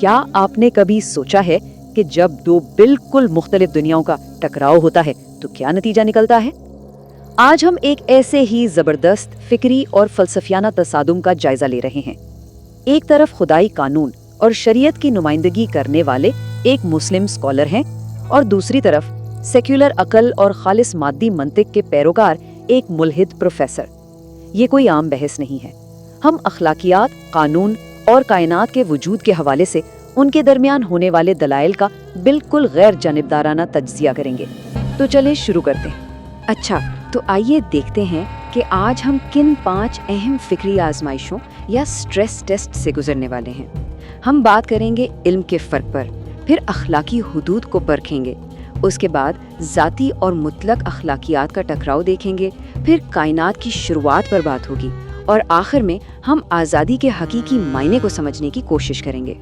کیا آپ نے کبھی سوچا ہے کہ جب دو بالکل مختلف دنیاؤں کا ٹکراؤ ہوتا ہے تو کیا نتیجہ نکلتا ہے؟ آج ہم ایک ایسے ہی زبردست فکری اور فلسفیانہ تصادم کا جائزہ لے رہے ہیں۔ ایک طرف خدائی قانون اور شریعت کی نمائندگی کرنے والے ایک مسلم اسکالر ہیں اور دوسری طرف سیکولر عقل اور خالص مادی منطق کے پیروکار ایک ملحد پروفیسر۔ یہ کوئی عام بحث نہیں ہے۔ ہم اخلاقیات، قانون اور کائنات کے وجود کے حوالے سے ان کے درمیان ہونے والے دلائل کا بالکل غیر جانبدارانہ تجزیہ کریں گے۔ تو چلیں شروع کرتے ہیں۔ اچھا، تو آئیے دیکھتے ہیں کہ آج ہم کن 5 اہم فکری آزمائشوں یا سٹریس ٹیسٹ سے گزرنے والے ہیں۔ ہم بات کریں گے علم کے فرق پر، پھر اخلاقی حدود کو پرکھیں گے، اس کے بعد ذاتی اور مطلق اخلاقیات کا ٹکراؤ دیکھیں گے، پھر کائنات کی شروعات پر بات ہوگی، اور آخر میں ہم آزادی کے حقیقی معنی کو سمجھنے کی کوشش کریں گے۔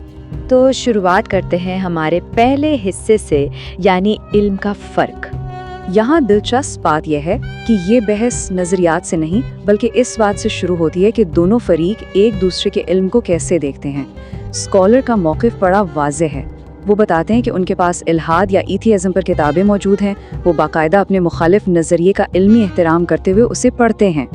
تو شروعات کرتے ہیں ہمارے پہلے حصے سے، یعنی علم کا فرق۔ یہاں دلچسپ بات یہ ہے کہ یہ بحث نظریات سے نہیں بلکہ اس بات سے شروع ہوتی ہے کہ دونوں فریق ایک دوسرے کے علم کو کیسے دیکھتے ہیں۔ اسکالر کا موقف بڑا واضح ہے۔ وہ بتاتے ہیں کہ ان کے پاس الحاد یا ایتھیزم پر کتابیں موجود ہیں، وہ باقاعدہ اپنے مخالف نظریے کا علمی احترام کرتے ہوئے اسے پڑھتے ہیں۔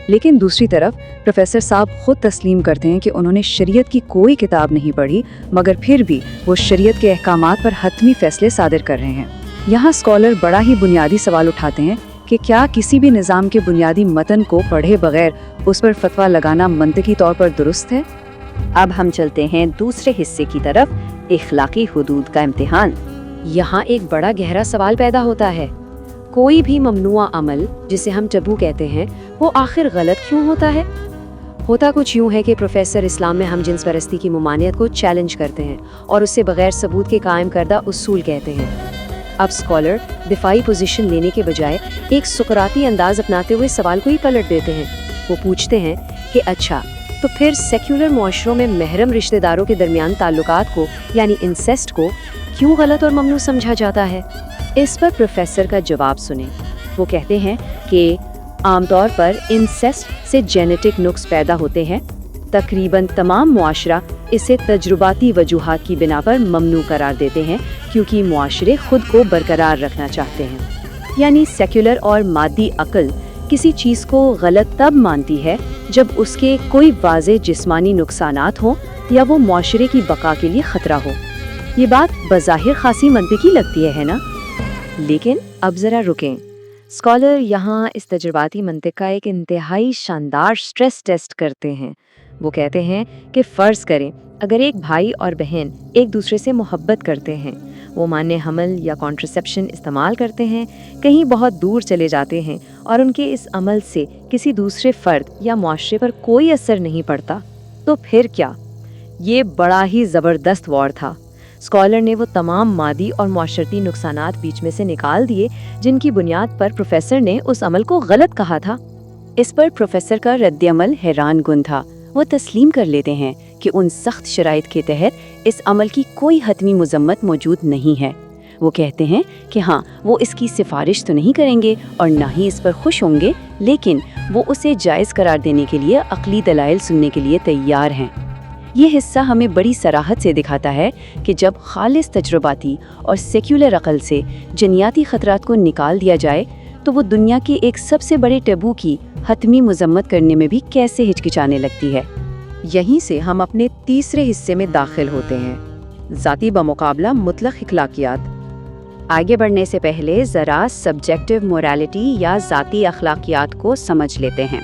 لیکن دوسری طرف پروفیسر صاحب خود تسلیم کرتے ہیں کہ انہوں نے شریعت کی کوئی کتاب نہیں پڑھی، مگر پھر بھی وہ شریعت کے احکامات پر حتمی فیصلے صادر کر رہے ہیں۔ یہاں اسکالر بڑا ہی بنیادی سوال اٹھاتے ہیں کہ کیا کسی بھی نظام کے بنیادی متن کو پڑھے بغیر اس پر فتویٰ لگانا منطقی طور پر درست ہے؟ اب ہم چلتے ہیں دوسرے حصے کی طرف، اخلاقی حدود کا امتحان۔ یہاں ایک بڑا گہرا سوال پیدا ہوتا ہے، کوئی بھی ممنوع عمل جسے ہم ٹبو کہتے ہیں وہ آخر غلط کیوں ہوتا ہے؟ ہوتا کچھ یوں ہے کہ پروفیسر اسلام میں ہم جنس پرستی کی ممانعت کو چیلنج کرتے ہیں اور اسے بغیر ثبوت کے قائم کردہ اصول کہتے ہیں۔ اب اسکالر دفاعی پوزیشن لینے کے بجائے ایک سقراطی انداز اپناتے ہوئے سوال کو ہی پلٹ دیتے ہیں۔ وہ پوچھتے ہیں کہ اچھا، تو پھر سیکولر معاشروں میں محرم رشتہ داروں کے درمیان تعلقات کو یعنی انسیسٹ کو کیوں غلط اور ممنوع سمجھا جاتا ہے؟ اس پر پروفیسر کا جواب سنیں۔ وہ کہتے ہیں کہ عام طور پر انسیسٹ سے جینیٹک نقص پیدا ہوتے ہیں۔ تقریباً تمام معاشرہ اسے تجرباتی وجوہات کی بنا پر ممنوع قرار دیتے ہیں کیونکہ معاشرے خود کو برقرار رکھنا چاہتے ہیں۔ یعنی سیکولر اور مادی عقل کسی چیز کو غلط تب مانتی ہے جب اس کے کوئی واضح جسمانی نقصانات ہوں یا وہ معاشرے کی بقا کے لیے خطرہ ہو۔ یہ بات بظاہر خاصی منطقی لگتی ہے نا؟ لیکن اب ذرا رکیں۔ اسکالر یہاں اس تجرباتی منطق کا ایک انتہائی شاندار سٹریس ٹیسٹ کرتے ہیں۔ وہ کہتے ہیں کہ فرض کریں اگر ایک بھائی اور بہن ایک دوسرے سے محبت کرتے ہیں، وہ مانع حمل یا کانٹرسیپشن استعمال کرتے ہیں، کہیں بہت دور چلے جاتے ہیں اور ان کے اس عمل سے کسی دوسرے فرد یا معاشرے پر کوئی اثر نہیں پڑتا، تو پھر کیا؟ یہ بڑا ہی زبردست وار تھا۔ اسکالر نے وہ تمام مادی اور معاشرتی نقصانات بیچ میں سے نکال دیے جن کی بنیاد پر پروفیسر نے اس عمل کو غلط کہا تھا۔ اس پر پروفیسر کا رد عمل حیران کن تھا۔ وہ تسلیم کر لیتے ہیں کہ ان سخت شرائط کے تحت اس عمل کی کوئی حتمی مذمت موجود نہیں ہے۔ وہ کہتے ہیں کہ ہاں، وہ اس کی سفارش تو نہیں کریں گے اور نہ ہی اس پر خوش ہوں گے، لیکن وہ اسے جائز قرار دینے کے لیے عقلی دلائل سننے کے لیے تیار ہیں۔ یہ حصہ ہمیں بڑی صراحت سے دکھاتا ہے کہ جب خالص تجرباتی اور سیکولر عقل سے جنیاتی خطرات کو نکال دیا جائے تو وہ دنیا کے ایک سب سے بڑے ٹیبو کی حتمی مذمت کرنے میں بھی کیسے ہچکچانے لگتی ہے۔ یہیں سے ہم اپنے تیسرے حصے میں داخل ہوتے ہیں، ذاتی بمقابلہ مطلق اخلاقیات۔ آگے بڑھنے سے پہلے ذرا سبجیکٹو موریلٹی یا ذاتی اخلاقیات کو سمجھ لیتے ہیں۔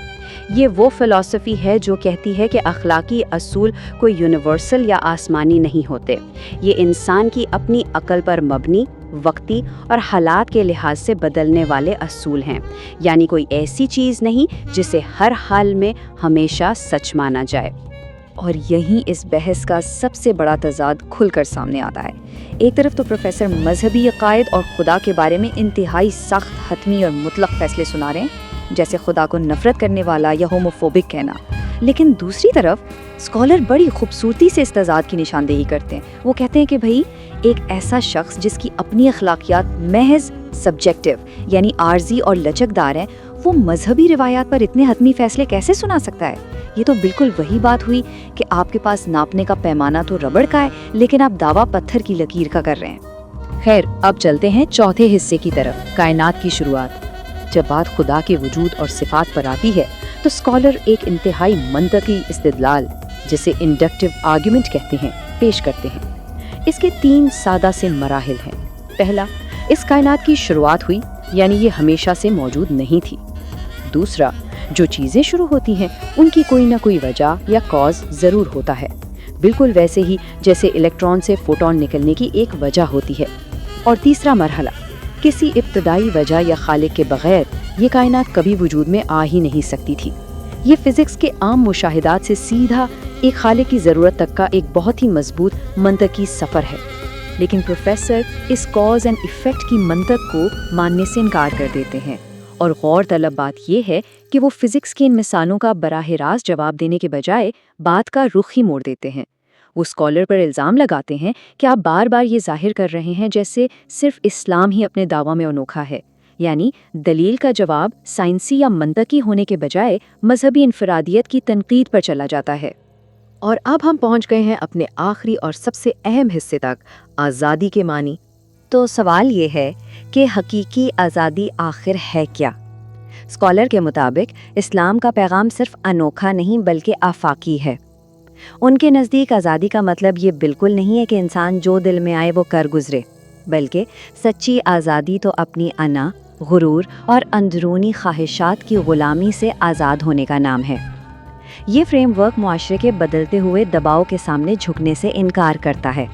یہ وہ فلسفی ہے جو کہتی ہے کہ اخلاقی اصول کوئی یونیورسل یا آسمانی نہیں ہوتے، یہ انسان کی اپنی عقل پر مبنی، وقتی اور حالات کے لحاظ سے بدلنے والے اصول ہیں، یعنی کوئی ایسی چیز نہیں جسے ہر حال میں ہمیشہ سچ مانا جائے۔ اور یہیں اس بحث کا سب سے بڑا تضاد کھل کر سامنے آتا ہے۔ ایک طرف تو پروفیسر مذہبی عقائد اور خدا کے بارے میں انتہائی سخت، حتمی اور مطلق فیصلے سنا رہے ہیں، جیسے خدا کو نفرت کرنے والا یا ہوموفوبک کہنا، لیکن دوسری طرف اسکالر بڑی خوبصورتی سے اس تضاد کی نشاندہی کرتے ہیں۔ وہ کہتے ہیں کہ بھئی ایک ایسا شخص جس کی اپنی اخلاقیات محض سبجیکٹو یعنی عارضی اور لچکدار ہیں، وہ مذہبی روایات پر اتنے حتمی فیصلے کیسے سنا سکتا ہے؟ یہ تو بالکل وہی بات ہوئی کہ آپ کے پاس ناپنے کا پیمانہ تو ربڑ کا ہے لیکن آپ دعویٰ پتھر کی لکیر کا کر رہے ہیں۔ خیر، اب چلتے ہیں چوتھے حصے کی طرف، کائنات کی شروعات۔ جب بات خدا کے وجود اور صفات پر آتی ہے تو اسکالر ایک انتہائی منطقی استدلال، جسے انڈکٹیو آرگیومنٹ کہتے ہیں، پیش کرتے ہیں۔ اس کے 3 سادہ سے مراحل ہیں۔ پہلا، اس کائنات کی شروعات ہوئی، یعنی یہ ہمیشہ سے موجود نہیں تھی۔ دوسرا، جو چیزیں شروع ہوتی ہیں ان کی کوئی نہ کوئی وجہ یا کاز ضرور ہوتا ہے، بالکل ویسے ہی جیسے الیکٹران سے فوٹون نکلنے کی ایک وجہ ہوتی ہے۔ اور تیسرا مرحلہ، کسی ابتدائی وجہ یا خالق کے بغیر یہ کائنات کبھی وجود میں آ ہی نہیں سکتی تھی۔ یہ فزکس کے عام مشاہدات سے سیدھا ایک خالق کی ضرورت تک کا ایک بہت ہی مضبوط منطقی سفر ہے۔ لیکن پروفیسر اس کاز اینڈ ایفیکٹ کی منطق کو ماننے سے انکار کر دیتے ہیں، اور غور طلب بات یہ ہے کہ وہ فزکس کی ان مثالوں کا براہ راست جواب دینے کے بجائے بات کا رخ ہی موڑ دیتے ہیں۔ وہ اسکالر پر الزام لگاتے ہیں کہ آپ بار بار یہ ظاہر کر رہے ہیں جیسے صرف اسلام ہی اپنے دعویٰ میں انوکھا ہے، یعنی دلیل کا جواب سائنسی یا منطقی ہونے کے بجائے مذہبی انفرادیت کی تنقید پر چلا جاتا ہے۔ اور اب ہم پہنچ گئے ہیں اپنے آخری اور سب سے اہم حصے تک، آزادی کے معنی۔ تو سوال یہ ہے کہ حقیقی آزادی آخر ہے کیا؟ اسکالر کے مطابق اسلام کا پیغام صرف انوکھا نہیں بلکہ آفاقی ہے۔ ان کے نزدیک آزادی کا مطلب یہ بالکل نہیں ہے کہ انسان جو دل میں آئے وہ کر گزرے، بلکہ سچی آزادی تو اپنی انا، غرور اور اندرونی خواہشات کی غلامی سے آزاد ہونے کا نام ہے۔ یہ فریم ورک معاشرے کے بدلتے ہوئے دباؤ کے سامنے جھکنے سے انکار کرتا ہے۔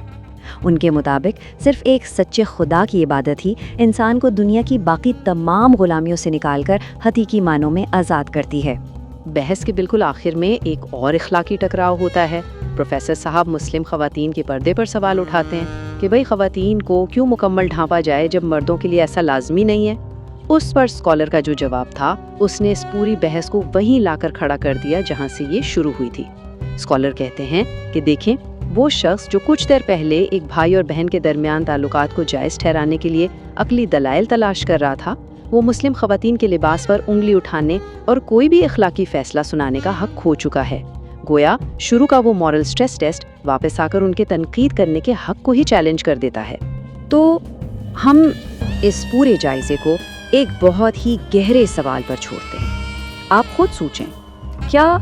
ان کے مطابق صرف ایک سچے خدا کی عبادت ہی انسان کو دنیا کی باقی تمام غلامیوں سے نکال کر حقیقی معنوں میں آزاد کرتی ہے۔ بحث کے بالکل آخر میں ایک اور اخلاقی ٹکراؤ ہوتا ہے۔ پروفیسر صاحب مسلم خواتین کے پردے پر سوال اٹھاتے ہیں کہ بھئی خواتین کو کیوں مکمل ڈھانپا جائے جب مردوں کے لیے ایسا لازمی نہیں ہے۔ اس پر اسکالر کا جو جواب تھا، اس نے اس پوری بحث کو وہیں لا کر کھڑا کر دیا جہاں سے یہ شروع ہوئی تھی۔ اسکالر کہتے ہیں کہ دیکھیں، وہ شخص جو کچھ دیر پہلے ایک بھائی اور بہن کے درمیان تعلقات کو جائز ٹھہرانے کے لیے عقلی دلائل تلاش کر رہا تھا، وہ مسلم خواتین کے لباس پر انگلی اٹھانے اور کوئی بھی اخلاقی فیصلہ سنانے کا حق کھو چکا ہے۔ گویا شروع کا وہ مورل سٹریس ٹیسٹ واپس آ کر ان کے تنقید کرنے کے حق کو ہی چیلنج کر دیتا ہے۔ تو ہم اس پورے جائزے کو ایک بہت ہی گہرے سوال پر چھوڑتے ہیں۔ آپ خود سوچیں، کیا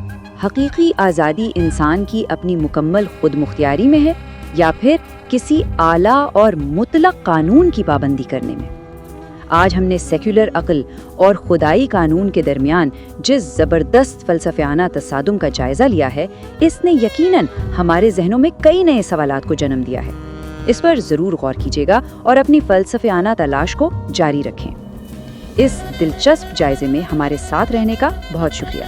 حقیقی آزادی انسان کی اپنی مکمل خود مختاری میں ہے یا پھر کسی اعلیٰ اور مطلق قانون کی پابندی کرنے میں؟ آج ہم نے سیکولر عقل اور خدائی قانون کے درمیان جس زبردست فلسفیانہ تصادم کا جائزہ لیا ہے، اس نے یقیناً ہمارے ذہنوں میں کئی نئے سوالات کو جنم دیا ہے۔ اس پر ضرور غور کیجیے گا اور اپنی فلسفیانہ تلاش کو جاری رکھیں۔ اس دلچسپ جائزے میں ہمارے ساتھ رہنے کا بہت شکریہ۔